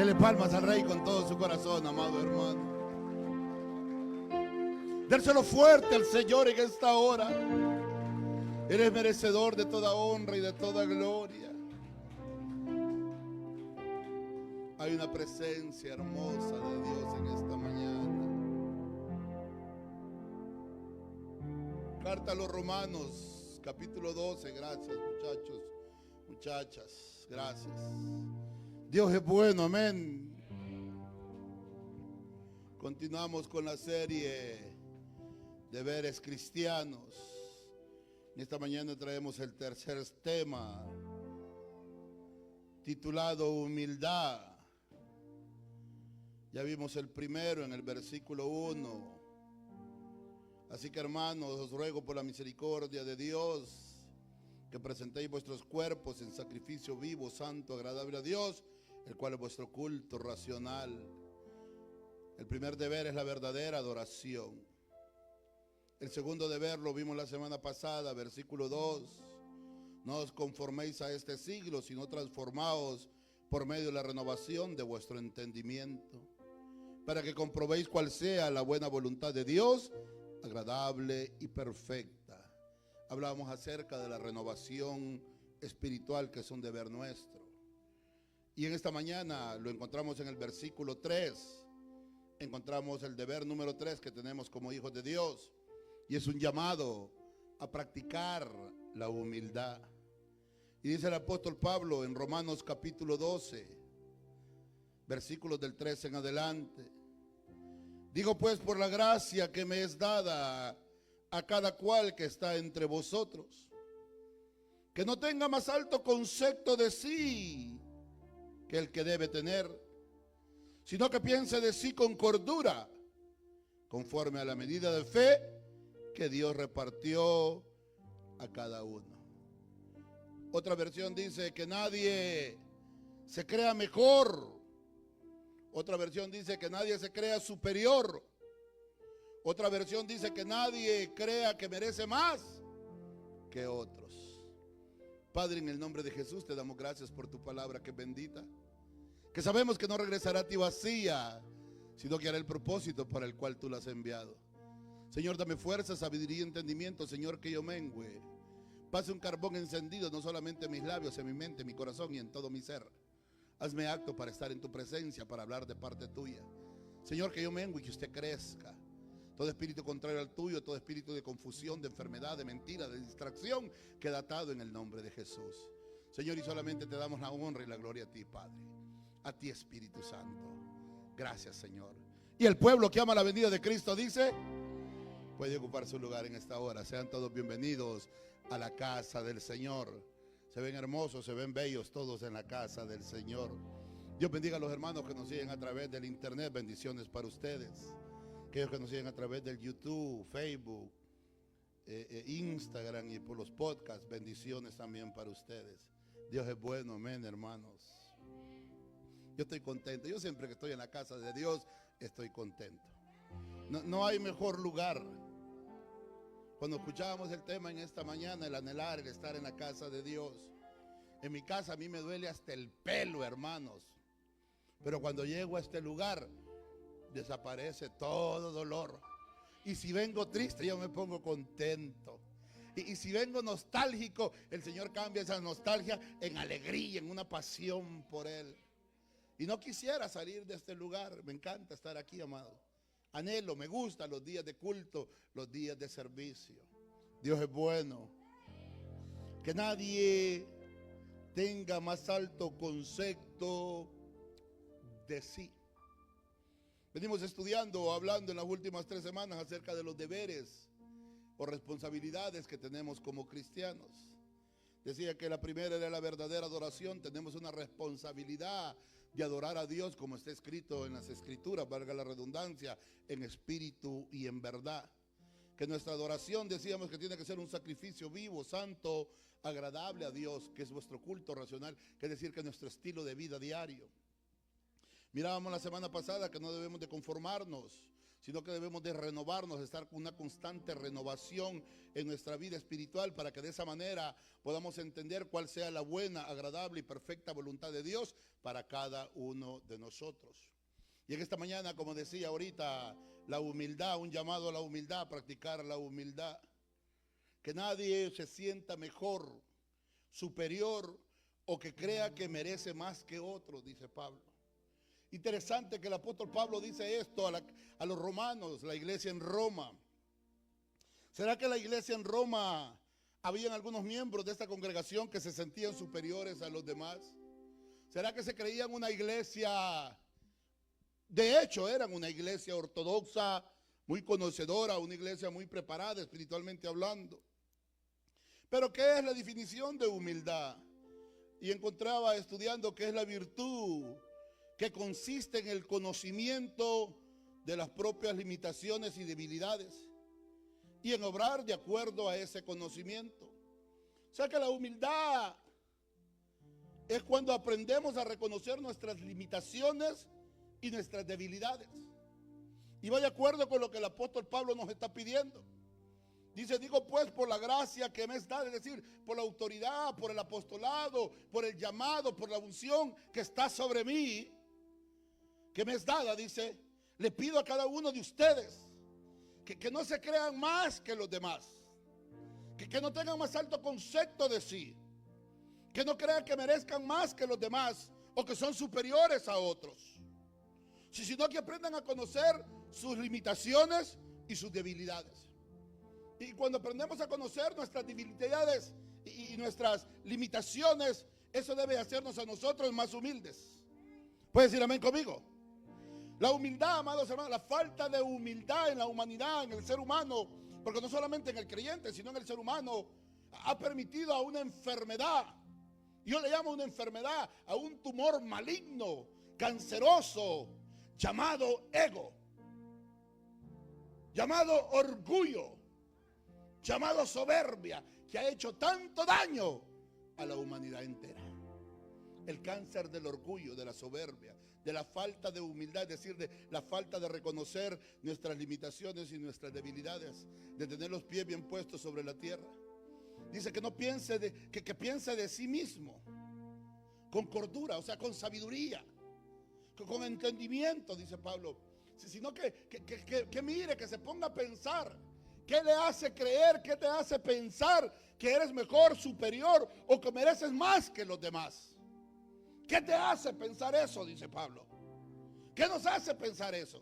Dele palmas al Rey con todo su corazón, amado hermano. Dérselo fuerte al Señor en esta hora. Él es merecedor de toda honra y de toda gloria. Hay una presencia hermosa de Dios en esta mañana. Carta a los Romanos, capítulo 12. Gracias, muchachos, muchachas. Gracias. Dios es bueno, amén. Continuamos con la serie Deberes Cristianos. En esta mañana traemos el tercer tema, titulado Humildad. Ya vimos el primero en el versículo 1. Así que, hermanos, os ruego por la misericordia de Dios que presentéis vuestros cuerpos en sacrificio vivo, santo, agradable a Dios, el cual es vuestro culto racional. El primer deber es la verdadera adoración. El segundo deber lo vimos la semana pasada, versículo 2. No os conforméis a este siglo, sino transformaos por medio de la renovación de vuestro entendimiento, para que comprobéis cuál sea la buena voluntad de Dios, agradable y perfecta. Hablamos acerca de la renovación espiritual, que es un deber nuestro. Y en esta mañana lo encontramos en el versículo 3. Encontramos el deber número 3 que tenemos como hijos de Dios. Y es un llamado a practicar la humildad. Y dice el apóstol Pablo en Romanos capítulo 12, versículos del 13 en adelante. Digo pues, por la gracia que me es dada a cada cual que está entre vosotros, que no tenga más alto concepto de sí que el que debe tener, sino que piense de sí con cordura, conforme a la medida de fe que Dios repartió a cada uno. Otra versión dice que nadie se crea mejor. Otra versión dice que nadie se crea superior. Otra versión dice que nadie crea que merece más que otros. Padre, en el nombre de Jesús te damos gracias por tu palabra que es bendita, que sabemos que no regresará a ti vacía, sino que hará el propósito para el cual tú la has enviado. Señor, dame fuerza, sabiduría y entendimiento, Señor, que yo mengüe. Pase un carbón encendido no solamente en mis labios, en mi mente, en mi corazón y en todo mi ser. Hazme acto para estar en tu presencia, para hablar de parte tuya. Señor, que yo mengue y que usted crezca. Todo espíritu contrario al tuyo, todo espíritu de confusión, de enfermedad, de mentira, de distracción, queda atado en el nombre de Jesús. Señor, y solamente te damos la honra y la gloria a ti, Padre. A ti, Espíritu Santo. Gracias, Señor. Y el pueblo que ama la venida de Cristo dice: puede ocupar su lugar en esta hora. Sean todos bienvenidos a la casa del Señor. Se ven hermosos, se ven bellos todos en la casa del Señor. Dios bendiga a los hermanos que nos siguen a través del internet. Bendiciones para ustedes. Aquellos que nos siguen a través del YouTube, Facebook, Instagram y por los podcasts. Bendiciones también para ustedes. Dios es bueno, amén, hermanos. Yo estoy contento. Yo siempre que estoy en la casa de Dios estoy contento. No hay mejor lugar. Cuando escuchábamos el tema en esta mañana, el anhelar, el estar en la casa de Dios. En mi casa a mí me duele hasta el pelo, hermanos. Pero cuando llego a este lugar, desaparece todo dolor. Y si vengo triste, yo me pongo contento. Y si vengo nostálgico, el Señor cambia esa nostalgia en alegría, en una pasión por Él. Y no quisiera salir de este lugar. Me encanta estar aquí, amado. Anhelo, me gustan los días de culto, los días de servicio. Dios es bueno. Que nadie tenga más alto concepto de sí. Venimos estudiando, hablando en las últimas 3 semanas acerca de los deberes o responsabilidades que tenemos como cristianos. Decía que la primera era la verdadera adoración. Tenemos una responsabilidad de adorar a Dios como está escrito en las escrituras, valga la redundancia, en espíritu y en verdad. Que nuestra adoración, decíamos, que tiene que ser un sacrificio vivo, santo, agradable a Dios, que es vuestro culto racional, que es decir, que nuestro estilo de vida diario. Mirábamos la semana pasada que no debemos de conformarnos sino que debemos de renovarnos, estar con una constante renovación en nuestra vida espiritual, para que de esa manera podamos entender cuál sea la buena, agradable y perfecta voluntad de Dios para cada uno de nosotros. Y en esta mañana, como decía ahorita, la humildad, un llamado a la humildad, a practicar la humildad. Que nadie se sienta mejor, superior o que crea que merece más que otro, dice Pablo. Interesante que el apóstol Pablo dice esto a los romanos, la iglesia en Roma. ¿Será que la iglesia en Roma, habían algunos miembros de esta congregación que se sentían superiores a los demás? ¿Será que se creían una iglesia? De hecho, eran una iglesia ortodoxa, muy conocedora, una iglesia muy preparada espiritualmente hablando. Pero ¿qué es la definición de humildad? Y encontraba estudiando que es la virtud que consiste en el conocimiento de las propias limitaciones y debilidades y en obrar de acuerdo a ese conocimiento. O sea que la humildad es cuando aprendemos a reconocer nuestras limitaciones y nuestras debilidades. Y va de acuerdo con lo que el apóstol Pablo nos está pidiendo. Dice, digo pues por la gracia que me es dada, es decir, por la autoridad, por el apostolado, por el llamado, por la unción que está sobre mí, que me es dada, dice, le pido a cada uno de ustedes que no se crean más que los demás, que no tengan más alto concepto de sí, que no crean que merezcan más que los demás o que son superiores a otros, sino que aprendan a conocer sus limitaciones y sus debilidades. Y cuando aprendemos a conocer nuestras debilidades y nuestras limitaciones, eso debe hacernos a nosotros más humildes. ¿Puedes decir amén conmigo? La humildad, amados hermanos, la falta de humildad en la humanidad, en el ser humano, porque no solamente en el creyente, sino en el ser humano, ha permitido a una enfermedad. Yo le llamo una enfermedad, a un tumor maligno, canceroso, llamado ego, llamado orgullo, llamado soberbia, que ha hecho tanto daño a la humanidad entera. El cáncer del orgullo, de la soberbia, de la falta de humildad, es decir, de la falta de reconocer nuestras limitaciones y nuestras debilidades, de tener los pies bien puestos sobre la tierra. Dice que no piense que piense de sí mismo con cordura, o sea, con sabiduría, con entendimiento, dice Pablo, sino que mire, que se ponga a pensar. ¿Qué le hace creer, qué te hace pensar que eres mejor, superior o que mereces más que los demás? ¿Qué te hace pensar eso? Dice Pablo. ¿Qué nos hace pensar eso?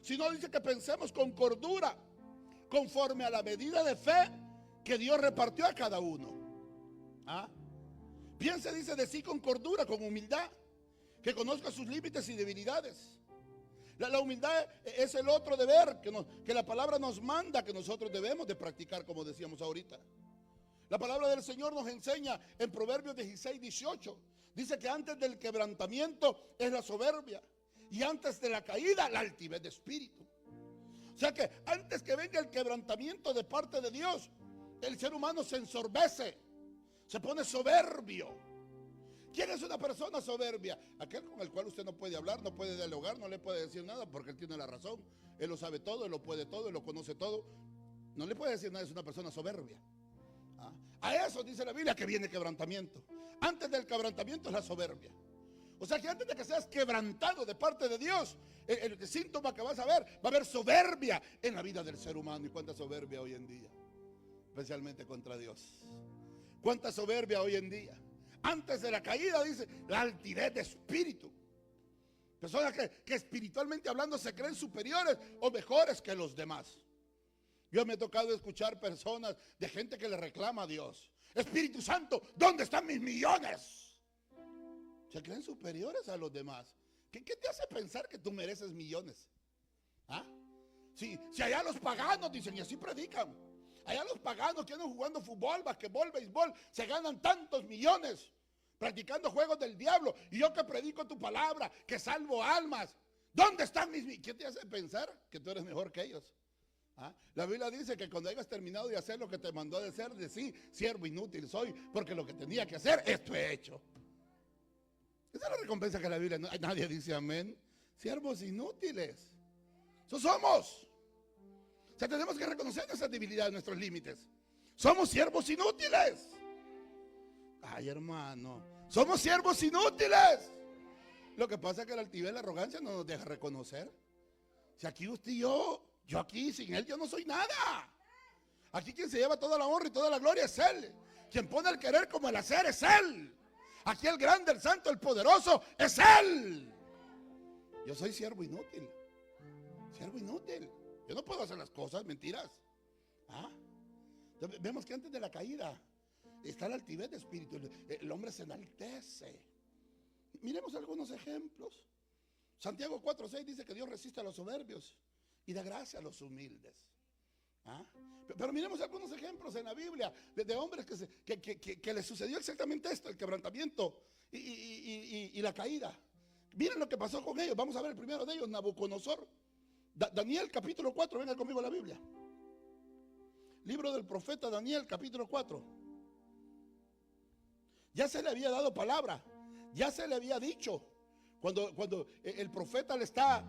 Si no, dice que pensemos con cordura, conforme a la medida de fe que Dios repartió a cada uno. ¿Ah? Piense, dice, de sí con cordura, con humildad, que conozca sus límites y debilidades. La humildad es el otro deber que la palabra nos manda que nosotros debemos de practicar, como decíamos ahorita. La palabra del Señor nos enseña en Proverbios 16, 18. Dice que antes del quebrantamiento es la soberbia y antes de la caída la altivez de espíritu. O sea que antes que venga el quebrantamiento de parte de Dios, el ser humano se ensorbece, se pone soberbio. ¿Quién es una persona soberbia? Aquel con el cual usted no puede hablar, no puede dialogar, no le puede decir nada porque él tiene la razón. Él lo sabe todo, él lo puede todo, él lo conoce todo. No le puede decir nada, es una persona soberbia. ¿Ah? A eso dice la Biblia que viene quebrantamiento. Antes del quebrantamiento es la soberbia. O sea que antes de que seas quebrantado de parte de Dios, el síntoma que vas a ver, va a haber soberbia en la vida del ser humano. ¿Y cuánta soberbia hoy en día? Especialmente contra Dios. ¿Cuánta soberbia hoy en día? Antes de la caída, dice, la altivez de espíritu. Personas que espiritualmente hablando se creen superiores o mejores que los demás. Yo me he tocado escuchar personas de gente que le reclama a Dios. Espíritu Santo, ¿dónde están mis millones? Se creen superiores a los demás. ¿Qué te hace pensar que tú mereces millones? ¿Ah? Si allá los paganos dicen, y así predican, allá los paganos que andan jugando fútbol, basquetbol, béisbol, se ganan tantos millones practicando juegos del diablo. Y yo que predico tu palabra, que salvo almas, ¿dónde están mis millones? ¿Qué te hace pensar que tú eres mejor que ellos? ¿Ah? La Biblia dice que cuando hayas terminado de hacer lo que te mandó de hacer, de sí, siervo inútil soy, porque lo que tenía que hacer, esto he hecho. Esa es la recompensa que la Biblia, nadie dice amén. Siervos inútiles. Eso somos. O sea, tenemos que reconocer nuestras debilidades, nuestros límites. Somos siervos inútiles. Ay, hermano, somos siervos inútiles. Lo que pasa es que la altivez y la arrogancia no nos deja reconocer. Si aquí usted y yo aquí sin Él yo no soy nada. Aquí quien se lleva toda la honra y toda la gloria es Él. Quien pone el querer como el hacer es Él. Aquí el grande, el santo, el poderoso es Él. Yo soy siervo inútil. Siervo inútil. Yo no puedo hacer las cosas, mentiras. Entonces, vemos que antes de la caída está la altivez de espíritu. El hombre se enaltece. Miremos algunos ejemplos. Santiago 4:6 dice que Dios resiste a los soberbios y da gracia a los humildes. Pero miremos algunos ejemplos en la Biblia de hombres que les sucedió exactamente esto, el quebrantamiento y la caída. Miren lo que pasó con ellos. Vamos a ver el primero de ellos, Nabucodonosor. Daniel capítulo 4, venga conmigo a la Biblia. Libro del profeta Daniel capítulo 4. Ya se le había dado palabra, ya se le había dicho. Cuando el profeta le está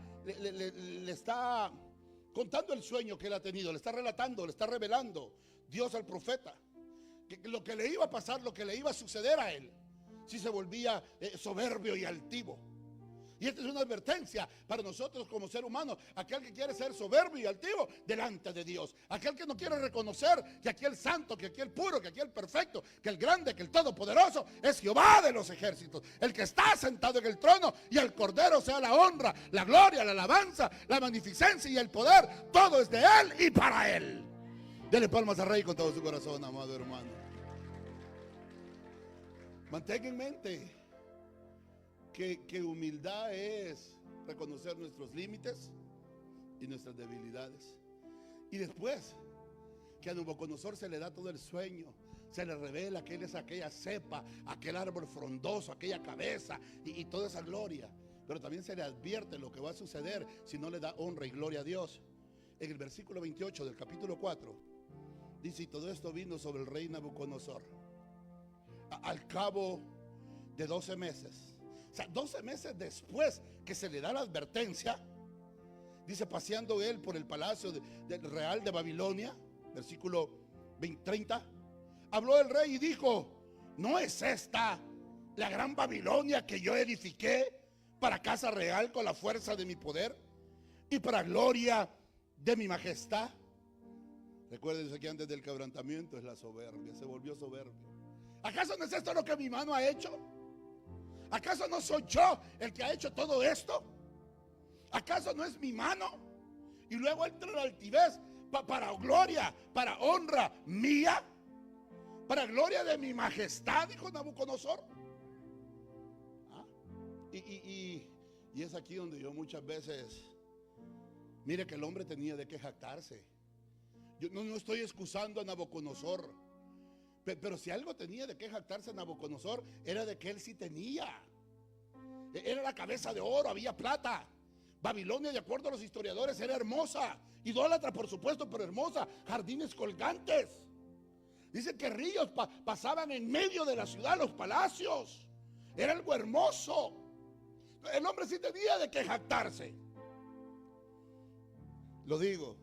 contando el sueño que él ha tenido, le está relatando, le está revelando Dios al profeta que lo que le iba a pasar, lo que le iba a suceder a él si se volvía soberbio y altivo. Y esta es una advertencia para nosotros como ser humano. Aquel que quiere ser soberbio y altivo delante de Dios. Aquel que no quiere reconocer que aquel santo, que aquel puro, que aquel perfecto, que el grande, que el todopoderoso es Jehová de los ejércitos. El que está sentado en el trono, y al Cordero sea la honra, la gloria, la alabanza, la magnificencia y el poder. Todo es de Él y para Él. Dele palmas al Rey con todo su corazón, amado hermano. Mantenga en mente que humildad es reconocer nuestros límites y nuestras debilidades. Y después que a Nabucodonosor se le da todo el sueño, se le revela que él es aquella cepa, aquel árbol frondoso, aquella cabeza y toda esa gloria. Pero también se le advierte lo que va a suceder si no le da honra y gloria a Dios. En el versículo 28 del capítulo 4 dice: y todo esto vino sobre el rey Nabucodonosor al cabo de 12 meses. O sea, 12 meses después que se le da la advertencia, dice: paseando él por el palacio del real de Babilonia, versículo 30, habló el rey y dijo: ¿no es esta la gran Babilonia que yo edifiqué para casa real con la fuerza de mi poder y para gloria de mi majestad? Recuérdense que antes del quebrantamiento es la soberbia, se volvió soberbio. ¿Acaso no es esto lo que mi mano ha hecho? ¿Acaso no soy yo el que ha hecho todo esto? ¿Acaso no es mi mano? Y luego entra la altivez para gloria, para honra mía, para gloria de mi majestad, dijo Nabucodonosor. Y es aquí donde yo muchas veces, mire que el hombre tenía de qué jactarse. Yo no estoy excusando a Nabucodonosor, pero si algo tenía de qué jactarse Nabucodonosor, era de que él sí tenía. Era la cabeza de oro, había plata. Babilonia, de acuerdo a los historiadores, era hermosa. Idólatra, por supuesto, pero hermosa. Jardines colgantes. Dicen que ríos pasaban en medio de la ciudad, los palacios. Era algo hermoso. El hombre sí tenía de qué jactarse. Lo digo,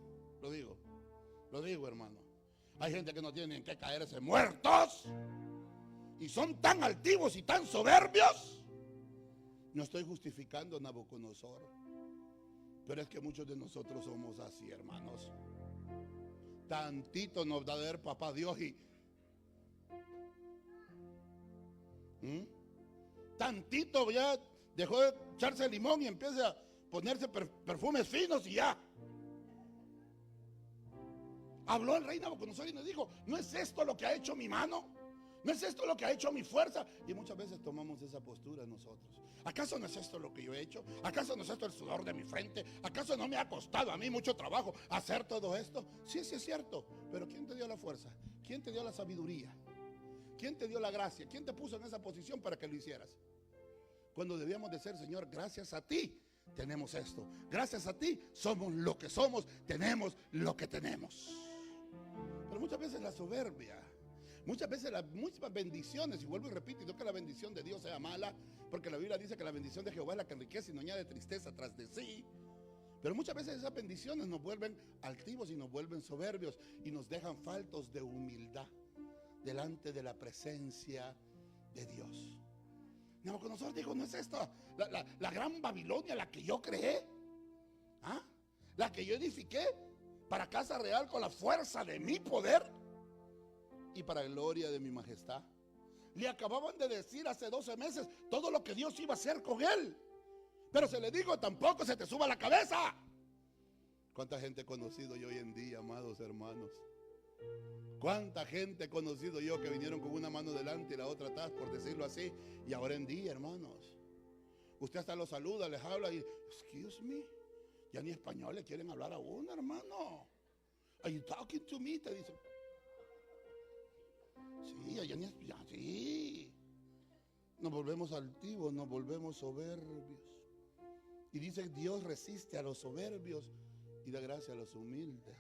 hermano. Hay gente que no tienen que caerse muertos y son tan altivos y tan soberbios. No estoy justificando a Nabucodonosor, pero es que muchos de nosotros somos así, hermanos. Tantito nos da de ver papá Dios y tantito ya dejó de echarse limón y empieza a ponerse perfumes finos y ya. Habló el rey Nabucodonosor y nos dijo: ¿no es esto lo que ha hecho mi mano? ¿No es esto lo que ha hecho mi fuerza? Y muchas veces tomamos esa postura nosotros. ¿Acaso no es esto lo que yo he hecho? ¿Acaso no es esto el sudor de mi frente? ¿Acaso no me ha costado a mí mucho trabajo hacer todo esto? Sí, sí es cierto. Pero ¿quién te dio la fuerza? ¿Quién te dio la sabiduría? ¿Quién te dio la gracia? ¿Quién te puso en esa posición para que lo hicieras? Cuando debíamos de ser: Señor, gracias a ti tenemos esto. Gracias a ti somos lo que somos, tenemos lo que tenemos. Pero muchas veces la soberbia, muchas veces las muchas bendiciones, y vuelvo y repito, y no que la bendición de Dios sea mala, porque la Biblia dice que la bendición de Jehová es la que enriquece y no añade tristeza tras de sí. Pero muchas veces esas bendiciones nos vuelven altivos y nos vuelven soberbios y nos dejan faltos de humildad delante de la presencia de Dios. Nabucodonosor dijo: no es esto la gran Babilonia la que yo creé, ¿ah? La que yo edifiqué para casa real con la fuerza de mi poder y para gloria de mi majestad. Le acababan de decir hace 12 meses todo lo que Dios iba a hacer con él. Pero se le dijo: tampoco se te suba la cabeza. ¿Cuánta gente he conocido yo hoy en día, amados hermanos? ¿Cuánta gente he conocido yo que vinieron con una mano delante y la otra atrás, por decirlo así? Y ahora en día, hermanos, usted hasta los saluda, les habla y, excuse me, ya ni español le quieren hablar a uno, hermano. Are you talking to me? Te dicen. Sí, ya ni, ya, sí. Nos volvemos altivos, nos volvemos soberbios. Y dice: Dios resiste a los soberbios y da gracia a los humildes.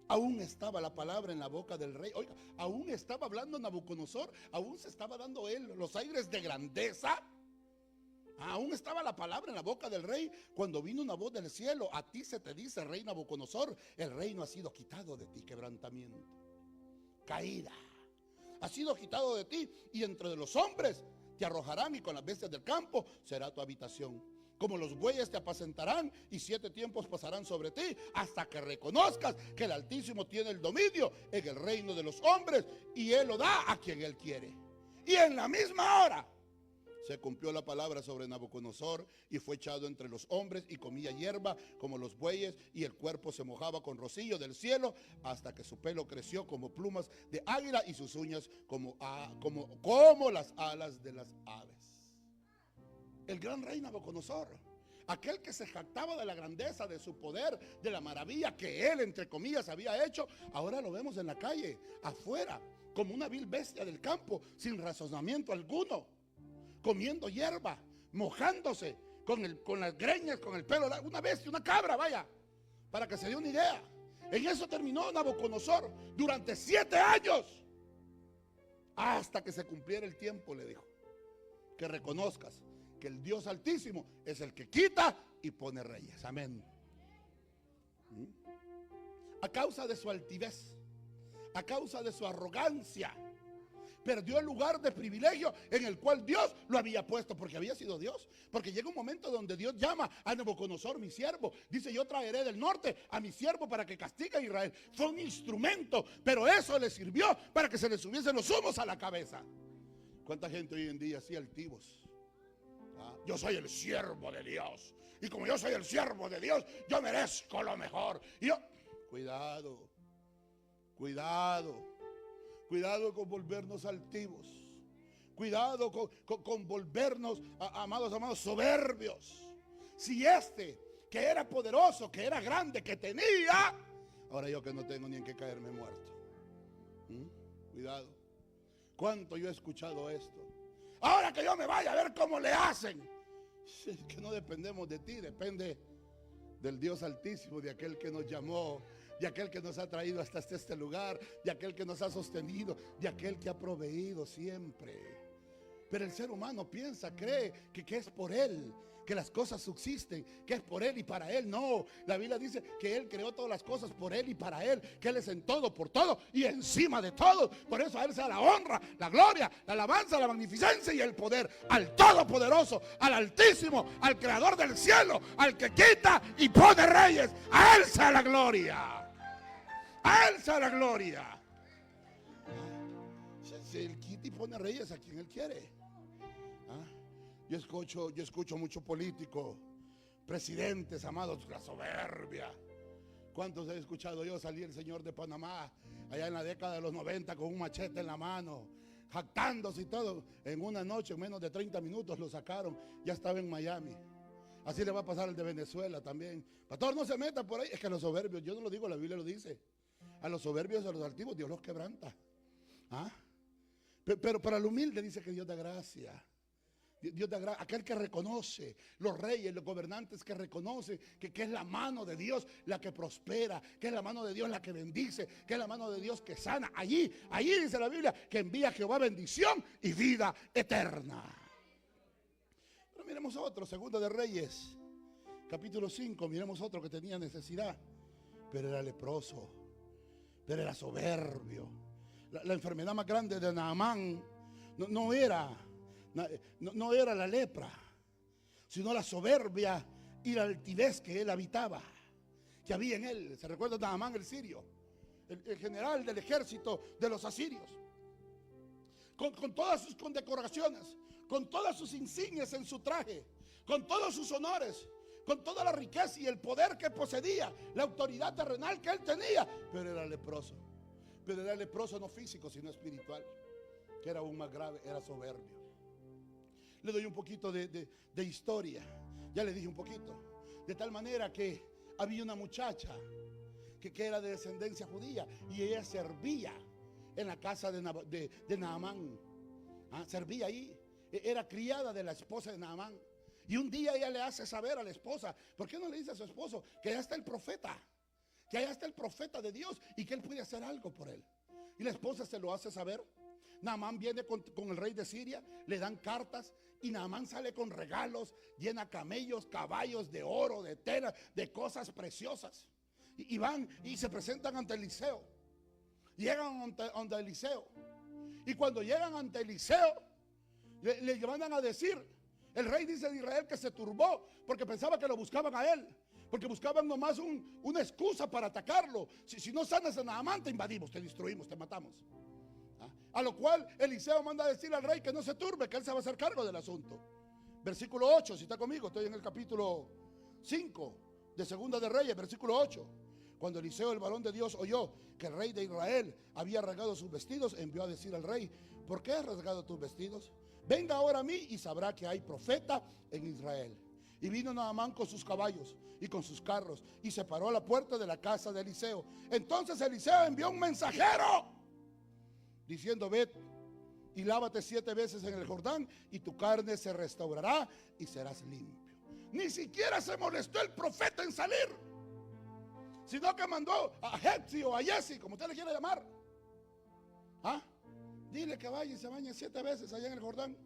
Aún estaba la palabra en la boca del rey. Oiga, aún estaba hablando Nabucodonosor. Aún se estaba dando él los aires de grandeza. Aún estaba la palabra en la boca del rey cuando vino una voz del cielo: a ti se te dice, rey Nabucodonosor, el reino ha sido quitado de ti. Quebrantamiento, caída, ha sido quitado de ti, y entre los hombres te arrojarán, y con las bestias del campo será tu habitación. Como los bueyes te apacentarán, y 7 tiempos pasarán sobre ti, hasta que reconozcas que el Altísimo tiene el dominio en el reino de los hombres, y Él lo da a quien Él quiere. Y en la misma hora se cumplió la palabra sobre Nabucodonosor, y fue echado entre los hombres, y comía hierba como los bueyes, y el cuerpo se mojaba con rocío del cielo, hasta que su pelo creció como plumas de águila, y sus uñas como las alas de las aves. El gran rey Nabucodonosor, aquel que se jactaba de la grandeza, de su poder, de la maravilla que él, entre comillas, había hecho, ahora lo vemos en la calle, afuera, como una vil bestia del campo, sin razonamiento alguno, comiendo hierba, mojándose con las greñas, con el pelo, una bestia, una cabra, vaya, para que se dé una idea. En eso terminó Nabucodonosor durante 7 años, hasta que se cumpliera el tiempo. Le dijo: que reconozcas que el Dios Altísimo es el que quita y pone reyes. Amén. A causa de su altivez, a causa de su arrogancia, perdió el lugar de privilegio en el cual Dios lo había puesto, porque había sido Dios. Porque llega un momento donde Dios llama a Nabucodonosor, mi siervo. Dice: yo traeré del norte a mi siervo para que castigue a Israel. Fue un instrumento, pero eso le sirvió para que se le subiesen los humos a la cabeza. ¿Cuánta gente hoy en día así altivos? Yo soy el siervo de Dios, y como yo soy el siervo de Dios, yo merezco lo mejor. Y yo, cuidado, cuidado, cuidado con volvernos altivos. Cuidado con volvernos, amados, soberbios. Si este que era poderoso, que era grande, que tenía, ahora yo que no tengo ni en qué caerme muerto. Cuidado. ¿Cuánto yo he escuchado esto? Ahora que yo me vaya a ver cómo le hacen. Es que no dependemos de ti, depende del Dios Altísimo, de aquel que nos llamó, de aquel que nos ha traído hasta este lugar, de aquel que nos ha sostenido, de aquel que ha proveído siempre. Pero el ser humano piensa, cree que es por él que las cosas subsisten, que es por él y para él. No, la Biblia dice que él creó todas las cosas por él y para él, que él es en todo, por todo y encima de todo. Por eso a él sea la honra, la gloria, la alabanza, la magnificencia y el poder, al Todopoderoso, al Altísimo, al Creador del cielo, al que quita y pone reyes. A él sea la gloria, a él sea la gloria. Si él quita y pone reyes a quien él quiere. Yo escucho mucho político, presidentes, amados, la soberbia. ¿Cuántos he escuchado yo? Salí el señor de Panamá allá en la década de los 90 con un machete en la mano, jactándose y todo. En una noche, en menos de 30 minutos lo sacaron, ya estaba en Miami. Así le va a pasar al de Venezuela también. Pastor, no se meta por ahí. Es que a los soberbios, yo no lo digo, la Biblia lo dice. A los soberbios y a los altivos Dios los quebranta. Pero para el humilde dice que Dios da gracia. Dios da gracia, aquel que reconoce, los reyes, los gobernantes que reconocen que es la mano de Dios la que prospera, que es la mano de Dios la que bendice, que es la mano de Dios que sana. Allí dice la Biblia que envía a Jehová bendición y vida eterna. Pero miremos otro, Segunda de Reyes, capítulo 5, miremos otro que tenía necesidad, pero era leproso, pero era soberbio. La enfermedad más grande de Naamán no era la lepra, sino la soberbia y la altivez que él habitaba, que había en él. ¿Se recuerda Naamán el sirio? El general del ejército de los asirios, con todas sus condecoraciones, con todas sus insignias en su traje, con todos sus honores, con toda la riqueza y el poder que poseía, la autoridad terrenal que él tenía, pero era leproso. Pero era leproso no físico, sino espiritual, que era aún más grave, era soberbio. Le doy un poquito de historia, ya le dije un poquito, de tal manera que había una muchacha que era de descendencia judía, y ella servía en la casa de Naamán. Servía ahí, era criada de la esposa de Naamán. Y un día ella le hace saber a la esposa, ¿por qué no le dice a su esposo que allá está el profeta? Que allá está el profeta de Dios y que él puede hacer algo por él. Y la esposa se lo hace saber. Naamán viene con el rey de Siria, le dan cartas y Naamán sale con regalos, llena camellos, caballos de oro, de tela, de cosas preciosas. Y van y se presentan ante Eliseo. Llegan ante Eliseo. Y cuando llegan ante Eliseo, le mandan a decir, el rey dice de Israel que se turbó porque pensaba que lo buscaban a él, porque buscaban nomás una excusa para atacarlo. Si no sanas a Naamán, te invadimos, te destruimos, te matamos. A lo cual Eliseo manda a decir al rey que no se turbe, que él se va a hacer cargo del asunto. Versículo 8, si está conmigo, estoy en el capítulo 5 de Segunda de Reyes, versículo 8. Cuando Eliseo, el varón de Dios, oyó que el rey de Israel había rasgado sus vestidos, envió a decir al rey, ¿por qué has rasgado tus vestidos? Venga ahora a mí y sabrá que hay profeta en Israel. Y vino Naamán con sus caballos y con sus carros y se paró a la puerta de la casa de Eliseo. Entonces Eliseo envió un mensajero diciendo, ved y lávate 7 veces en el Jordán y tu carne se restaurará y serás limpio. Ni siquiera se molestó el profeta en salir, sino que mandó a Jepsi o a Jesse, como usted le quiera llamar. Dile que vaya y se bañe 7 veces allá en el Jordán,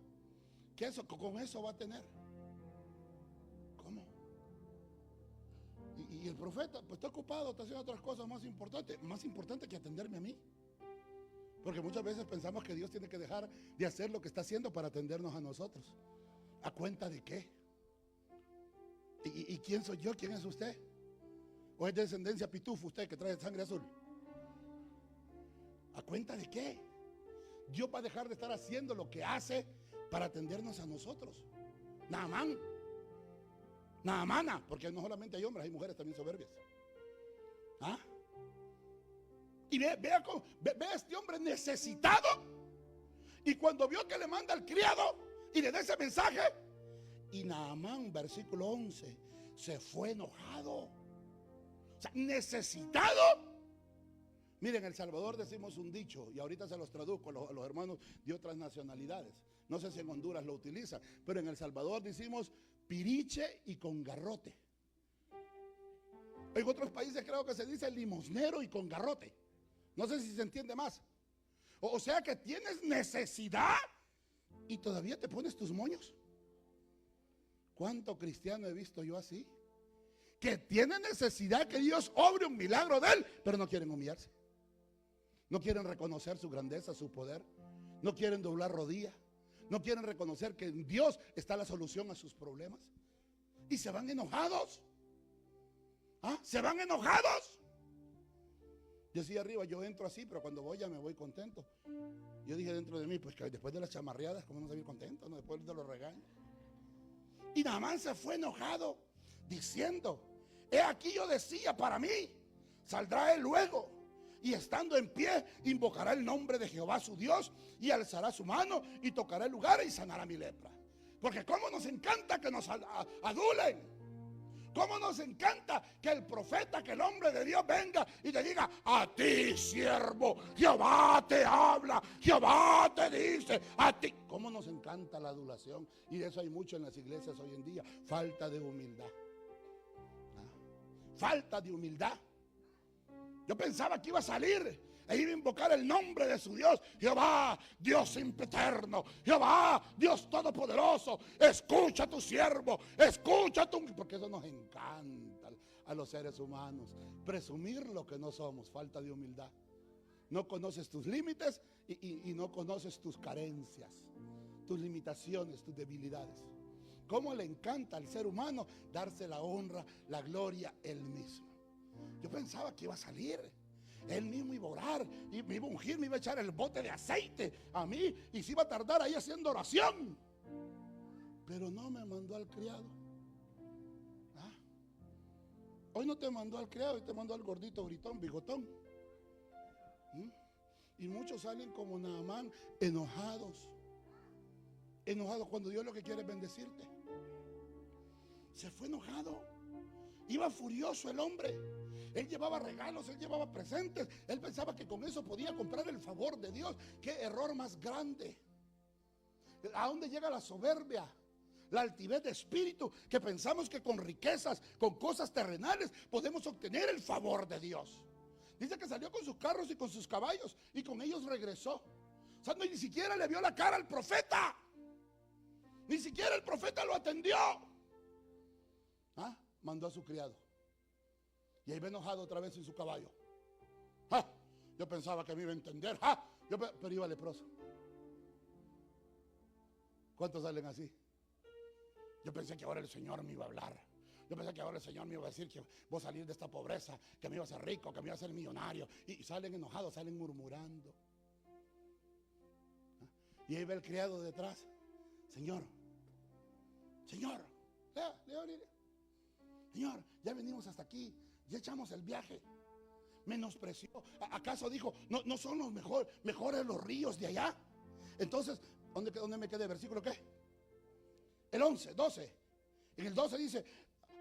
que eso, con eso va a tener. ¿Cómo? Y el profeta pues está ocupado, está haciendo otras cosas más importantes que atenderme a mí. Porque muchas veces pensamos que Dios tiene que dejar de hacer lo que está haciendo para atendernos a nosotros. ¿A cuenta de qué? ¿Y quién soy yo? ¿Quién es usted? ¿O es de descendencia pitufo usted que trae sangre azul? ¿A cuenta de qué? Dios va a dejar de estar haciendo lo que hace para atendernos a nosotros. Naamana, porque no solamente hay hombres, hay mujeres también soberbias. Y ve a este hombre necesitado. Y cuando vio que le manda al criado y le da ese mensaje, y Naamán, versículo 11, se fue enojado. O sea, necesitado. Miren, en El Salvador decimos un dicho, y ahorita se los traduzco a los hermanos de otras nacionalidades. No sé si en Honduras lo utilizan, pero en El Salvador decimos piriche y con garrote. En otros países creo que se dice limosnero y con garrote. No sé si se entiende más. O sea que tienes necesidad y todavía te pones tus moños. ¿Cuánto cristiano he visto yo así? Que tiene necesidad que Dios obre un milagro de él, pero no quieren humillarse. No quieren reconocer su grandeza, su poder. No quieren doblar rodillas. No quieren reconocer que en Dios está la solución a sus problemas. Y se van enojados. Se van enojados. Yo decía arriba, yo entro así, pero cuando voy ya me voy contento. Yo dije dentro de mí, pues que después de las chamarreadas, ¿cómo no se va a ir contento? ¿No? Después de los regaños. Y Naamán se fue enojado, diciendo, he aquí yo decía para mí, saldrá él luego, y estando en pie, invocará el nombre de Jehová su Dios, y alzará su mano, y tocará el lugar, y sanará mi lepra. Porque cómo nos encanta que nos adulen. Cómo nos encanta que el profeta, que el hombre de Dios venga y te diga, a ti siervo, Jehová te habla, Jehová te dice, a ti. Cómo nos encanta la adulación. Y de eso hay mucho en las iglesias hoy en día. Falta de humildad. Falta de humildad. Yo pensaba que iba a salir e iba a invocar el nombre de su Dios. Jehová, Dios eterno, Jehová, Dios todopoderoso, escucha a tu siervo, escucha a tu... Porque eso nos encanta a los seres humanos, presumir lo que no somos, falta de humildad. No conoces tus límites y no conoces tus carencias, tus limitaciones, tus debilidades. Cómo le encanta al ser humano darse la honra, la gloria él mismo. Yo pensaba que iba a salir, él mismo iba a orar, y me iba a ungir, me iba a echar el bote de aceite a mí y se iba a tardar ahí haciendo oración. Pero no me mandó al criado. Hoy no te mandó al criado, hoy te mandó al gordito, gritón, bigotón. Y muchos salen como Naamán, enojados. Enojados cuando Dios lo que quiere es bendecirte. Se fue enojado. Iba furioso el hombre. Él llevaba regalos, él llevaba presentes. Él pensaba que con eso podía comprar el favor de Dios. Qué error más grande. ¿A dónde llega la soberbia? La altivez de espíritu, que pensamos que con riquezas, con cosas terrenales, podemos obtener el favor de Dios. Dice que salió con sus carros y con sus caballos y con ellos regresó. O sea, ni siquiera le vio la cara al profeta. Ni siquiera el profeta lo atendió. Mandó a su criado. Y ahí va enojado otra vez en su caballo. Yo pensaba que me iba a entender. Pero iba leproso. ¿Cuántos salen así? Yo pensé que ahora el Señor me iba a hablar. Yo pensé que ahora el Señor me iba a decir que voy a salir de esta pobreza, que me iba a hacer rico, que me iba a hacer millonario. Y salen enojados, salen murmurando. Y ahí va el criado detrás. Señor, Señor, Señor, ya venimos hasta aquí, ya echamos el viaje. Menospreció. ¿Acaso dijo, no son los mejores los ríos de allá? Entonces, ¿dónde me quedé? ¿Versículo qué? El 11, 12. En el 12 dice,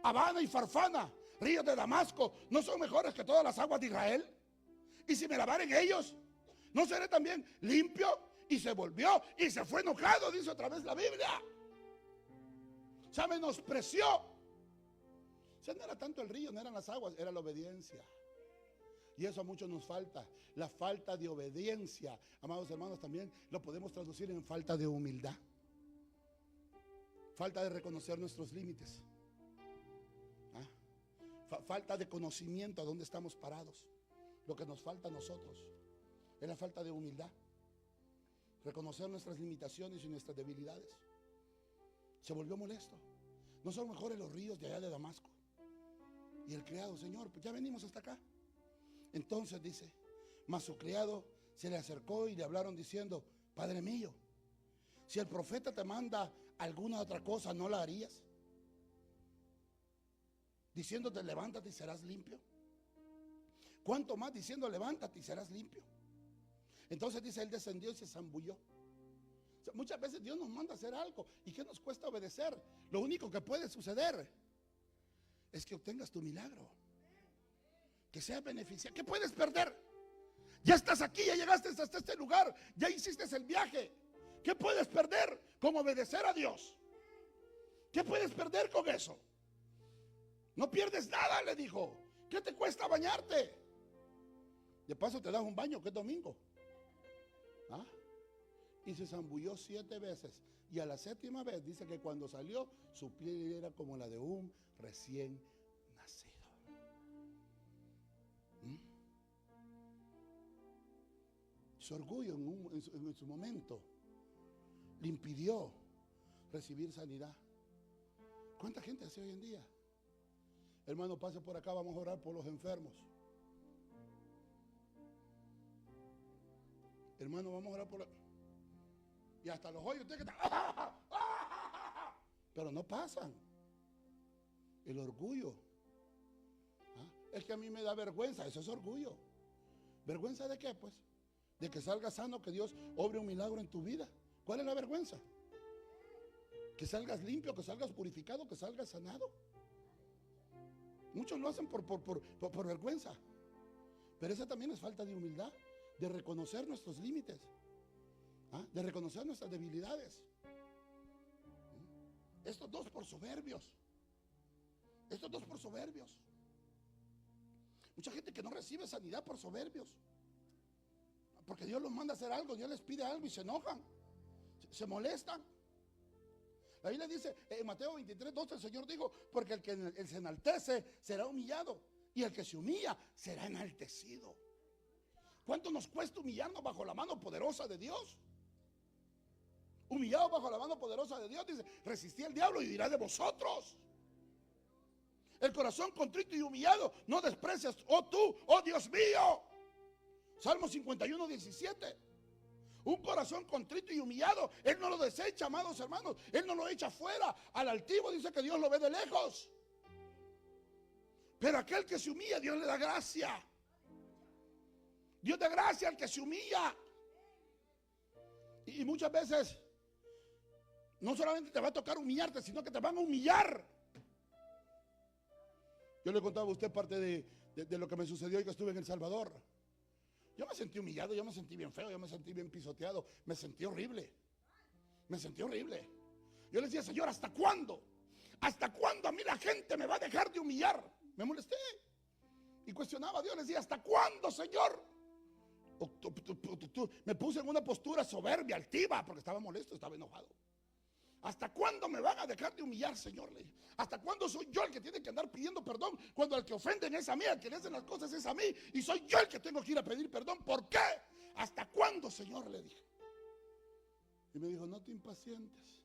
Habana y Farfana, ríos de Damasco, ¿no son mejores que todas las aguas de Israel? Y si me lavaren ellos, ¿no seré también limpio? Y se volvió y se fue enojado, dice otra vez la Biblia. O sea, menospreció. O sea, no era tanto el río, no eran las aguas, era la obediencia. Y eso a muchos nos falta, la falta de obediencia. Amados hermanos, también lo podemos traducir en falta de humildad. Falta de reconocer nuestros límites. Falta de conocimiento a dónde estamos parados. Lo que nos falta a nosotros es la falta de humildad. Reconocer nuestras limitaciones y nuestras debilidades. Se volvió molesto. No son mejores los ríos de allá de Damasco. Y el criado, Señor, pues ya venimos hasta acá. Entonces dice, mas su criado se le acercó y le hablaron diciendo, Padre mío, si el profeta te manda alguna otra cosa, ¿no la harías? Diciéndote, levántate y serás limpio. ¿Cuánto más diciendo, levántate y serás limpio? Entonces dice, él descendió y se zambulló. O sea, muchas veces Dios nos manda a hacer algo. ¿Y qué nos cuesta obedecer? Lo único que puede suceder es que obtengas tu milagro, que sea beneficiado. ¿Qué puedes perder? Ya estás aquí, ya llegaste hasta este lugar, ya hiciste el viaje. ¿Qué puedes perder con obedecer a Dios? ¿Qué puedes perder con eso? No pierdes nada, le dijo. ¿Qué te cuesta bañarte? De paso te das un baño, que es domingo. Y se zambulló 7 veces. Y a la 7ª vez dice que cuando salió, su piel era como la de un recién nacido. Su orgullo en su momento le impidió recibir sanidad. ¿Cuánta gente hace hoy en día? Hermano, pase por acá, vamos a orar por los enfermos. Hermano, vamos a orar por... Y hasta los hoyos ustedes que están... Pero no pasan. El orgullo. Es que a mí me da vergüenza, eso es orgullo. ¿Vergüenza de qué, pues? De que salgas sano, que Dios obre un milagro en tu vida. ¿Cuál es la vergüenza? Que salgas limpio, que salgas purificado, que salgas sanado. Muchos lo hacen por vergüenza. Pero esa también es falta de humildad, de reconocer nuestros límites, de reconocer nuestras debilidades. Estos dos por soberbios. Estos dos por soberbios. Mucha gente que no recibe sanidad por soberbios. Porque Dios los manda a hacer algo, Dios les pide algo y se enojan, se molestan. La Biblia dice en Mateo 23:12, el Señor dijo: porque el que se enaltece será humillado, y el que se humilla será enaltecido. ¿Cuánto nos cuesta humillarnos bajo la mano poderosa de Dios? Humillado bajo la mano poderosa de Dios, dice: resistí al diablo y dirá de vosotros. El corazón contrito y humillado no desprecias, oh tú, oh Dios mío. Salmo 51:17. Un corazón contrito y humillado, Él no lo desecha, amados hermanos. Él no lo echa fuera. Al altivo dice que Dios lo ve de lejos. Pero aquel que se humilla, Dios le da gracia. Dios da gracia al que se humilla. Y muchas veces no solamente te va a tocar humillarte, sino que te van a humillar. Yo le contaba a usted parte de lo que me sucedió hoy que estuve en El Salvador. Yo me sentí humillado, yo me sentí bien feo, yo me sentí bien pisoteado, me sentí horrible. Me sentí horrible. Yo le decía: Señor, ¿hasta cuándo? ¿Hasta cuándo a mí la gente me va a dejar de humillar? Me molesté y cuestionaba a Dios. Le decía: ¿hasta cuándo, Señor? Me puse en una postura soberbia, altiva, porque estaba molesto, estaba enojado. ¿Hasta cuándo me van a dejar de humillar, Señor? ¿Hasta cuándo soy yo el que tiene que andar pidiendo perdón cuando el que ofenden es a mí, el que le hacen las cosas es a mí, y soy yo el que tengo que ir a pedir perdón? ¿Por qué? ¿Hasta cuándo, Señor? Le dije. Y me dijo: no te impacientes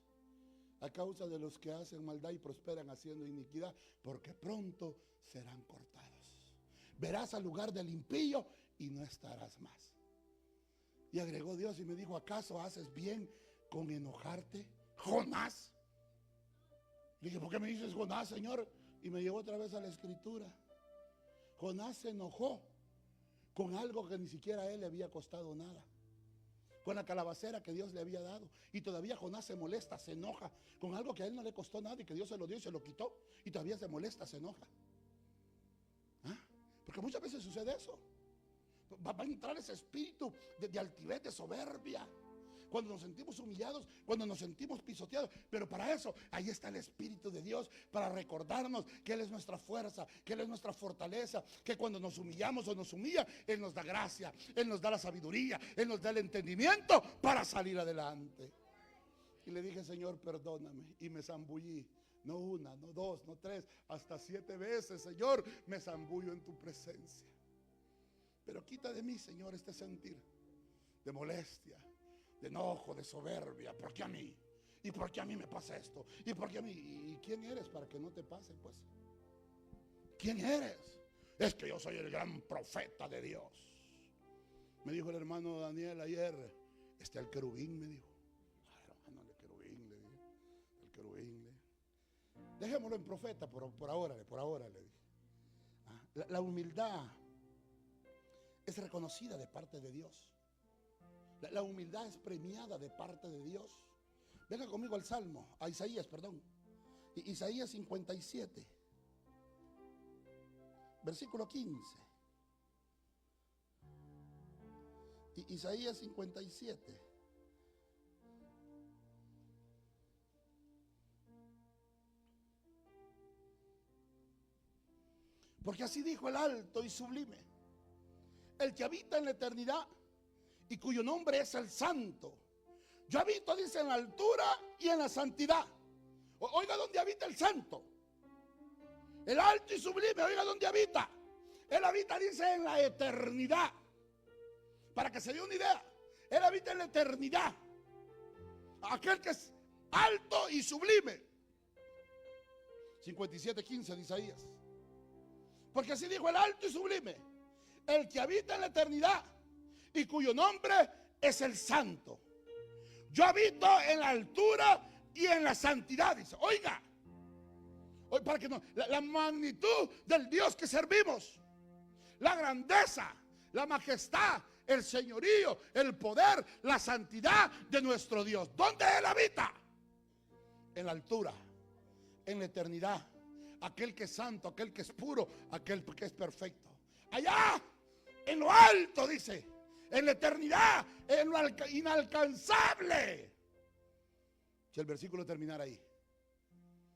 a causa de los que hacen maldad y prosperan haciendo iniquidad, porque pronto serán cortados. Verás al lugar del impío y no estarás más. Y agregó Dios y me dijo: ¿acaso haces bien con enojarte, Jonás? Le dije: ¿por qué me dices Jonás, Señor? Y me llevó otra vez a la escritura. Jonás se enojó con algo que ni siquiera a él le había costado nada, con la calabacera que Dios le había dado. Y todavía Jonás se molesta, se enoja con algo que a él no le costó nada y que Dios se lo dio y se lo quitó. Y todavía se molesta, se enoja. ¿Ah? Porque muchas veces sucede eso. Va a entrar ese espíritu de altivez, de soberbia, cuando nos sentimos humillados, cuando nos sentimos pisoteados. Pero para eso, ahí está el Espíritu de Dios, para recordarnos que Él es nuestra fuerza, que Él es nuestra fortaleza, que cuando nos humillamos o nos humilla, Él nos da gracia, Él nos da la sabiduría, Él nos da el entendimiento para salir adelante. Y le dije: Señor, perdóname. Y me zambullí, no una, no dos, no tres, hasta 7 veces, Señor, me zambullo en tu presencia. Pero quita de mí, Señor, este sentir de molestia, de enojo, de soberbia. ¿Por qué a mí? ¿Y por qué a mí me pasa esto? ¿Y por qué a mí? ¿Y quién eres para que no te pase, pues? ¿Quién eres? Es que yo soy el gran profeta de Dios. Me dijo el hermano Daniel ayer: está el querubín, me dijo. Ay, hermano, el querubín, le dije. El querubín, le dije. Dejémoslo en profeta por ahora, le dije. La humildad es reconocida de parte de Dios. La humildad es premiada de parte de Dios. Venga conmigo al Salmo, a Isaías, perdón. Isaías 57, versículo 15. Isaías 57. Porque así dijo el alto y sublime, el que habita en la eternidad y cuyo nombre es el Santo. Yo habito, dice, en la altura y en la santidad. Oiga dónde habita el Santo, el alto y sublime. Oiga dónde habita. Él habita, dice, en la eternidad. Para que se dé una idea, Él habita en la eternidad. Aquel que es alto y sublime. 57:15 de Isaías. Porque así dijo el alto y sublime, el que habita en la eternidad y cuyo nombre es el Santo. Yo habito en la altura y en la santidad, dice. Oiga, para que no, la magnitud del Dios que servimos, la grandeza, la majestad, el señorío, el poder, la santidad de nuestro Dios. ¿Dónde Él habita? En la altura, en la eternidad. Aquel que es santo, aquel que es puro, aquel que es perfecto. Allá, en lo alto, dice, en la eternidad, en lo inalcanzable. Si el versículo terminara ahí,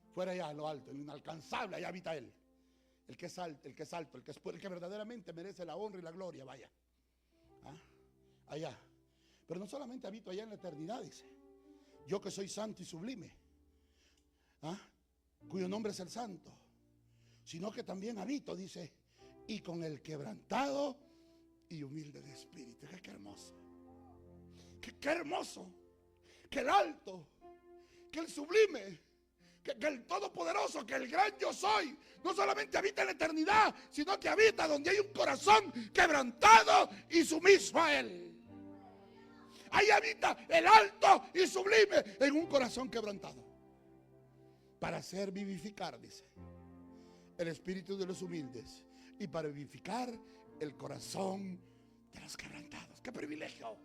fuera allá, en lo alto, en lo inalcanzable, allá habita Él. El que es alto, el que es alto, el que es puro, el que verdaderamente merece la honra y la gloria, vaya. allá. Pero no solamente habito allá en la eternidad, dice. Yo que soy santo y sublime, cuyo nombre es el santo, sino que también habito, dice, y con el quebrantado y humilde de espíritu. Qué hermoso. Qué hermoso. Que el alto, que el sublime, que el todopoderoso, que el gran yo soy, no solamente habita en la eternidad, sino que habita donde hay un corazón quebrantado y sumiso a él. Ahí habita el alto y sublime en un corazón quebrantado, para hacer vivificar, dice, el espíritu de los humildes y para vivificar el corazón de los quebrantados. ¡Qué privilegio!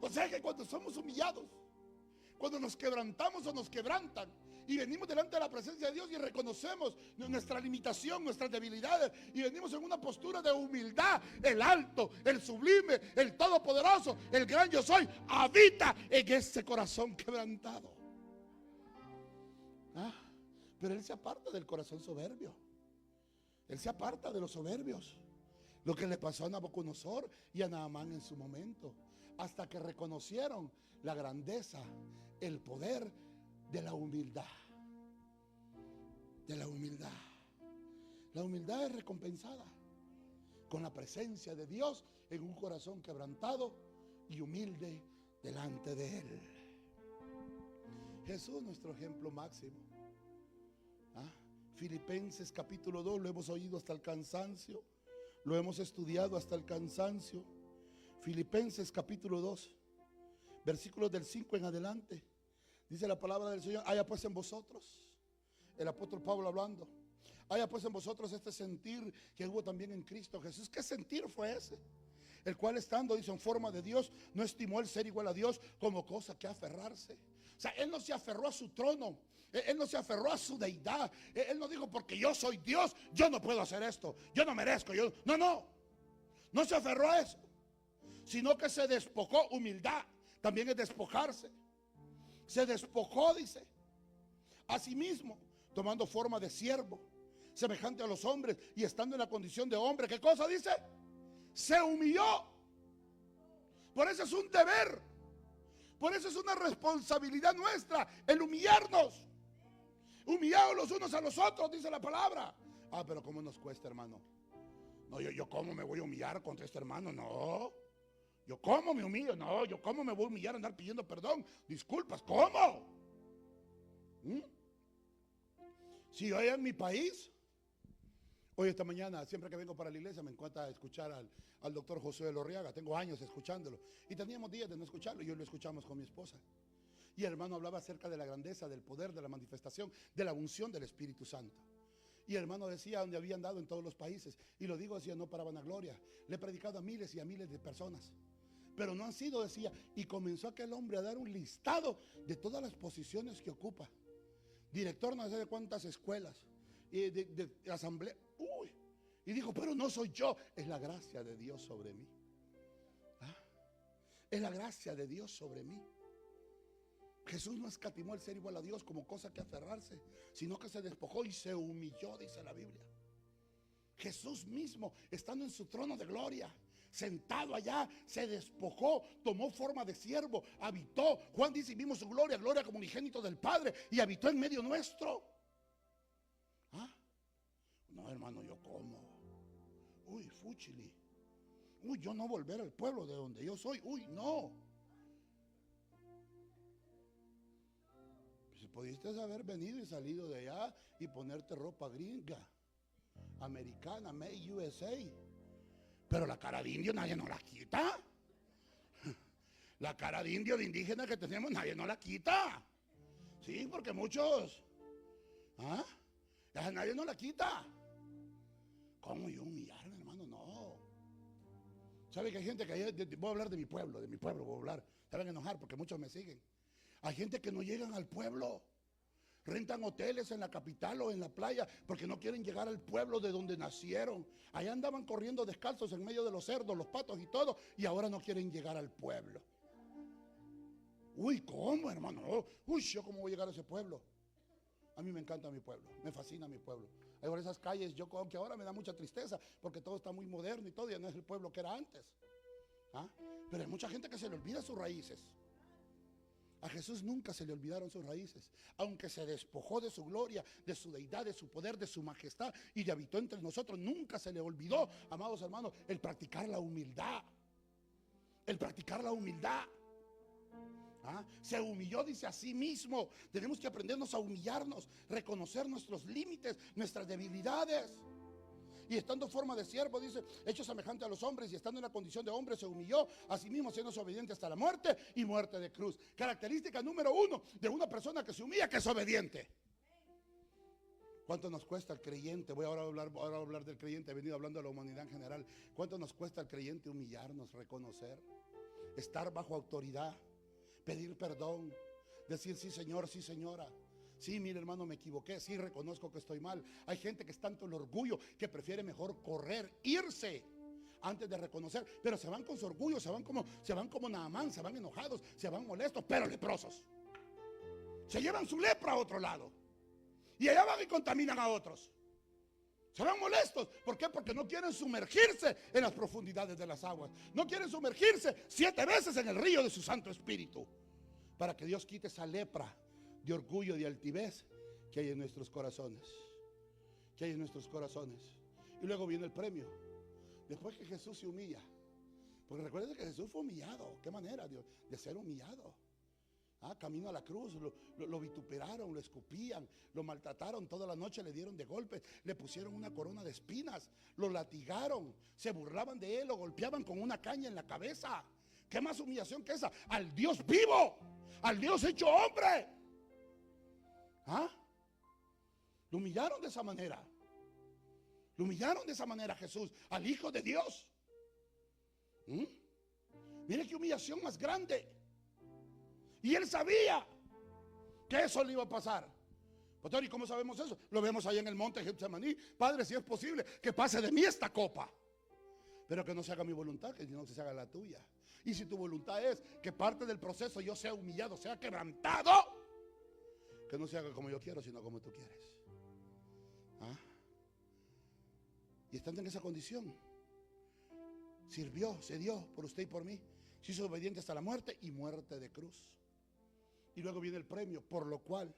O sea que cuando somos humillados, cuando nos quebrantamos o nos quebrantan y venimos delante de la presencia de Dios y reconocemos nuestra limitación, nuestras debilidades, y venimos en una postura de humildad, el alto, el sublime, el todopoderoso, el gran yo soy, habita en ese corazón quebrantado. Pero Él se aparta del corazón soberbio. Él se aparta de los soberbios. Lo que le pasó a Nabucodonosor y a Naamán en su momento, hasta que reconocieron la grandeza, el poder de la humildad. De la humildad. La humildad es recompensada con la presencia de Dios en un corazón quebrantado y humilde delante de Él. Jesús, nuestro ejemplo máximo. Filipenses capítulo 2, lo hemos oído hasta el cansancio, lo hemos estudiado hasta el cansancio. Filipenses capítulo 2, versículos del 5 en adelante, dice la palabra del Señor: haya pues en vosotros, el apóstol Pablo hablando, haya pues en vosotros este sentir que hubo también en Cristo Jesús. ¿Qué sentir fue ese? El cual, estando, dice, en forma de Dios, no estimó el ser igual a Dios como cosa que aferrarse. O sea, Él no se aferró a su trono, Él no se aferró a su deidad. Él no dijo, porque yo soy Dios, yo no puedo hacer esto, yo no merezco, no se aferró a eso, sino que se despojó. Humildad también es despojarse. Se despojó, dice, a sí mismo, tomando forma de siervo, semejante a los hombres, y estando en la condición de hombre. ¿Qué cosa dice? Se humilló. Por eso es un deber, por eso es una responsabilidad nuestra, el humillarnos. Humillados los unos a los otros, dice la palabra. Pero ¿cómo nos cuesta, hermano? No, yo ¿cómo me voy a humillar contra este hermano? No. Yo ¿cómo me humillo? No, yo ¿cómo me voy a humillar, andar pidiendo perdón, disculpas? ¿Cómo? Si yo en mi país, hoy esta mañana, siempre que vengo para la iglesia, me encanta escuchar al doctor José Lorriaga. Tengo años escuchándolo y teníamos días de no escucharlo, y hoy lo escuchamos con mi esposa. Y el hermano hablaba acerca de la grandeza, del poder, de la manifestación, de la unción del Espíritu Santo. Y el hermano decía donde había andado en todos los países, y lo digo, decía, no para vanagloria, le he predicado a miles y a miles de personas, pero no han sido, decía, y comenzó aquel hombre a dar un listado de todas las posiciones que ocupa, director no sé de cuántas escuelas, y de asamblea, y dijo, pero no soy yo, es la gracia de Dios sobre mí. Es la gracia de Dios sobre mí. Jesús no escatimó el ser igual a Dios como cosa que aferrarse, sino que se despojó y se humilló, dice la Biblia. Jesús mismo, estando en su trono de gloria, sentado allá, se despojó, tomó forma de siervo, habitó. Juan dice, y vimos su gloria, gloria como unigénito del Padre, y habitó en medio nuestro. No, hermano, yo como. Fúchili. Yo no volver al pueblo de donde yo soy. No. Si pudiste haber venido y salido de allá y ponerte ropa gringa, americana, made USA. Pero la cara de indio nadie nos la quita. La cara de indio, de indígena que tenemos, nadie nos la quita. Sí, porque muchos, nadie nos la quita. ¿Cómo yo humillarme, hermano? No. ¿Sabe que hay gente que, voy a hablar de mi pueblo voy a hablar, se van a enojar porque muchos me siguen. Hay gente que no llegan al pueblo, rentan hoteles en la capital o en la playa porque no quieren llegar al pueblo de donde nacieron. Allá andaban corriendo descalzos en medio de los cerdos, los patos y todo, y ahora no quieren llegar al pueblo. ¿Cómo, hermano? ¿Yo cómo voy a llegar a ese pueblo? A mí me encanta mi pueblo, me fascina mi pueblo. Hay por esas calles, aunque ahora me da mucha tristeza porque todo está muy moderno y todo, ya no es el pueblo que era antes. ¿Ah? Pero hay mucha gente que se le olvida sus raíces. A Jesús nunca se le olvidaron sus raíces. Aunque se despojó de su gloria, de su deidad, de su poder, de su majestad y de habitó entre nosotros, nunca se le olvidó, amados hermanos, el practicar la humildad. El practicar la humildad. ¿Ah? Se humilló, dice, a sí mismo. Tenemos que aprendernos a humillarnos, reconocer nuestros límites, nuestras debilidades. Y estando en forma de siervo, dice, hecho semejante a los hombres, y estando en la condición de hombre, se humilló a sí mismo, siendo obediente hasta la muerte y muerte de cruz. Característica número 1 de una persona que se humilla, que es obediente. ¿Cuánto nos cuesta al creyente? Voy ahora a hablar del creyente. He venido hablando de la humanidad en general. ¿Cuánto nos cuesta al creyente humillarnos, reconocer, estar bajo autoridad, pedir perdón, decir sí señor, sí señora? Sí, mire hermano, me equivoqué, sí reconozco que estoy mal. Hay gente que es tanto el orgullo que prefiere mejor correr, irse, antes de reconocer. Pero se van con su orgullo, se van como Naamán, se van enojados, se van molestos, pero leprosos. Se llevan su lepra a otro lado. Y allá van y contaminan a otros. Se van molestos. ¿Por qué? Porque no quieren sumergirse en las profundidades de las aguas. No quieren sumergirse 7 veces en el río de su Santo Espíritu, para que Dios quite esa lepra de orgullo y de altivez que hay en nuestros corazones. Que hay en nuestros corazones. Y luego viene el premio. Después que Jesús se humilla. Porque recuerden que Jesús fue humillado. ¿Qué manera de ser humillado? Camino a la cruz, lo vituperaron, lo escupían, lo maltrataron, toda la noche le dieron de golpes, le pusieron una corona de espinas, lo latigaron, se burlaban de él, lo golpeaban con una caña en la cabeza. ¿Qué más humillación que esa? Al Dios vivo, al Dios hecho hombre. Lo humillaron de esa manera. Lo humillaron de esa manera a Jesús, al Hijo de Dios. Mire qué humillación más grande. Y él sabía que eso le iba a pasar. Pastor, ¿y cómo sabemos eso? Lo vemos ahí en el monte Getsemaní. Padre, si es posible, que pase de mí esta copa, pero que no se haga mi voluntad, que no se haga la tuya. Y si tu voluntad es que parte del proceso yo sea humillado, sea quebrantado, que no se haga como yo quiero, sino como tú quieres. Y estando en esa condición, sirvió, se dio por usted y por mí, se hizo obediente hasta la muerte y muerte de cruz. Y luego viene el premio, por lo cual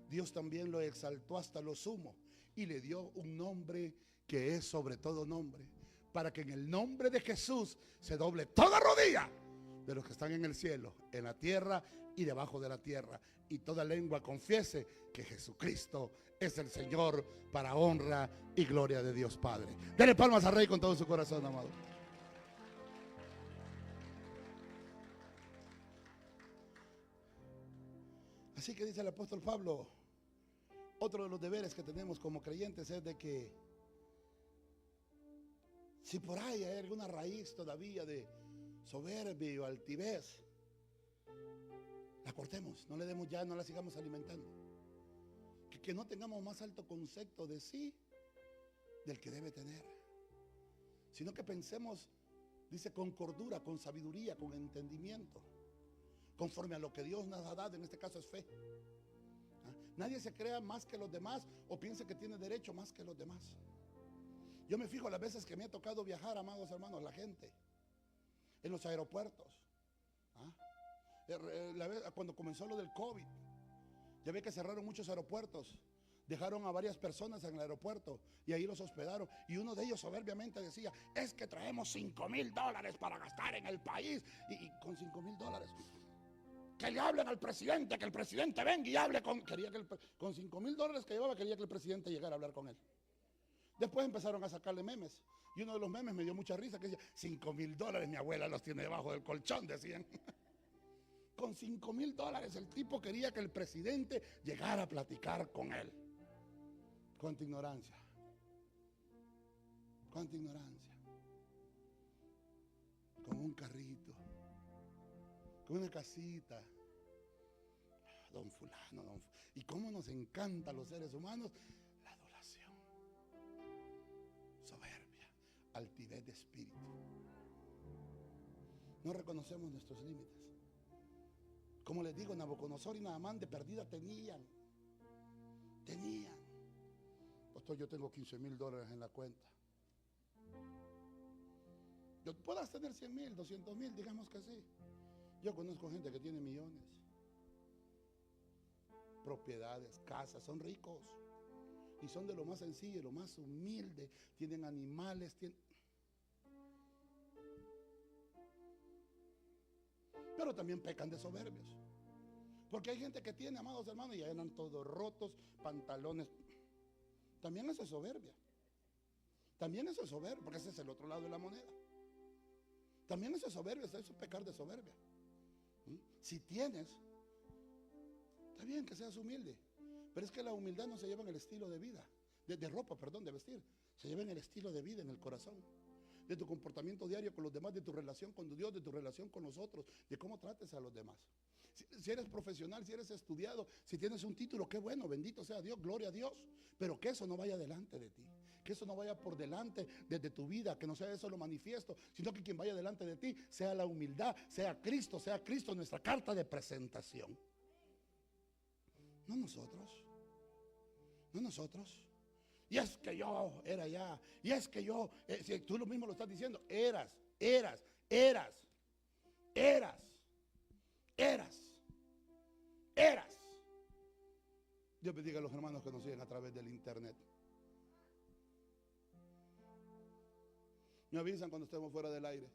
Dios también lo exaltó hasta lo sumo y le dio un nombre que es sobre todo nombre, para que en el nombre de Jesús se doble toda rodilla de los que están en el cielo, en la tierra y debajo de la tierra, y toda lengua confiese que Jesucristo es el Señor, para honra y gloria de Dios Padre. Denle palmas al Rey con todo su corazón, amado. Así que dice el apóstol Pablo, otro de los deberes que tenemos como creyentes es de que si por ahí hay alguna raíz todavía de soberbia o altivez, la cortemos, no le demos ya, no la sigamos alimentando. Que no tengamos más alto concepto de sí del que debe tener, sino que pensemos, dice, con cordura, con sabiduría, con entendimiento, conforme a lo que Dios nos ha dado. En este caso es fe. Nadie se crea más que los demás o piense que tiene derecho más que los demás. Yo me fijo las veces que me ha tocado viajar, amados hermanos, la gente en los aeropuertos. Cuando comenzó lo del COVID, ya ve que cerraron muchos aeropuertos, dejaron a varias personas en el aeropuerto y ahí los hospedaron, y uno de ellos soberbiamente decía, es que traemos $5,000 para gastar en el país, y con $5,000 que le hablen al presidente, que el presidente venga y hable con $5,000 que llevaba, quería que el presidente llegara a hablar con él. Después empezaron a sacarle memes, y uno de los memes me dio mucha risa, que decía, $5,000 mi abuela los tiene debajo del colchón, decían. Con $5,000 el tipo quería que el presidente llegara a platicar con él. Cuánta ignorancia, cuánta ignorancia. Con un carrito, con una casita, don fulano, y cómo nos encanta a los seres humanos la adulación, soberbia, altivez de espíritu. No reconocemos nuestros límites. Como les digo, Nabucodonosor y Naamán de perdida tenían. Pastor, yo tengo $15,000 en la cuenta. Puedas tener 100,000, 200,000, digamos que sí. Yo conozco gente que tiene millones, propiedades, casas, son ricos. Y son de lo más sencillo, lo más humilde. Tienen animales, pero también pecan de soberbios. Porque hay gente que tiene, amados hermanos, y ya eran todos rotos, pantalones. También eso es soberbia. También eso es soberbia, porque ese es el otro lado de la moneda. También eso es soberbia, eso es pecar de soberbia. Si tienes, está bien que seas humilde, pero es que la humildad no se lleva en el estilo de vida, de ropa, perdón, de vestir. Se lleva en el estilo de vida, en el corazón, de tu comportamiento diario con los demás, de tu relación con Dios, de tu relación con los otros, de cómo trates a los demás. Si eres profesional, si eres estudiado, si tienes un título, qué bueno, bendito sea Dios, gloria a Dios. Pero que eso no vaya delante de ti, que eso no vaya por delante de tu vida, que no sea eso lo manifiesto, sino que quien vaya delante de ti sea la humildad, sea Cristo nuestra carta de presentación. No nosotros, no nosotros. Y es que yo era ya, y es que yo, si tú lo mismo lo estás diciendo, eras. Dios bendiga a los hermanos que nos siguen a través del internet. Me avisan cuando estemos fuera del aire.